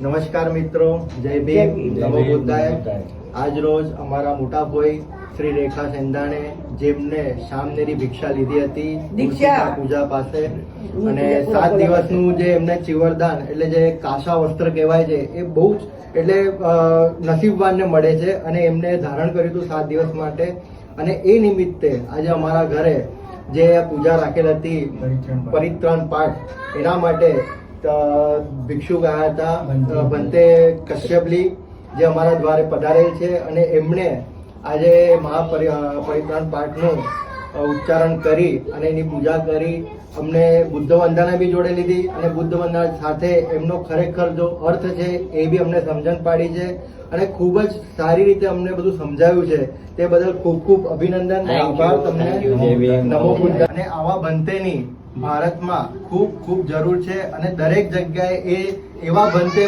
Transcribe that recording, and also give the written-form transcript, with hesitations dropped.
નમસ્કાર મિત્રો, જય ભીમ, નમો બુદ્ધાય. આજ રોજ અમારા મોટા ભાઈ શ્રી રેખા સેંધાણે, જેમને શામનેરી ભિક્ષા લીધી હતી દીક્ષા પૂજા પાસે, અને 7 દિવસનું જે એમને ચીવરદાન એટલે જે કાશા વસ્ત્ર કહેવાય છે એ બહુ જ એટલે નસીબવાનને મળે છે, અને એમને ધારણ કર્યું હતું 7 દિવસ માટે. અને એ નિમિત્તે આજે અમારા ઘરે જે પૂજા રાખેલ હતી પરિત્રાણ પાઠ, એના માટે ભિક્ષુ ગયા હતા બંતે કશ્યપલી, જે અમારા દ્વારે પધારેલ છે, અને એમણે આજે મહાપરિત્રાણ પાઠનું ઉચ્ચારણ કરી અને એની પૂજા કરી. અમને બુદ્ધ વંદના બી જોડે લીધી, અને બુદ્ધ વંદના સાથે એમનો ખરેખર જો અર્થ છે એ બી અમને સમજણ પાડી છે, અને ખૂબ જ સારી રીતે અમને બધું સમજાવ્યું છે. તે બદલ ખૂબ ખૂબ અભિનંદન અને આભાર તમને. નમો બુદ્ધ. અને આવા બંતેની ભારતમાં ખૂબ ખૂબ જરૂર છે, અને દરેક જગ્યાએ એવા બંતે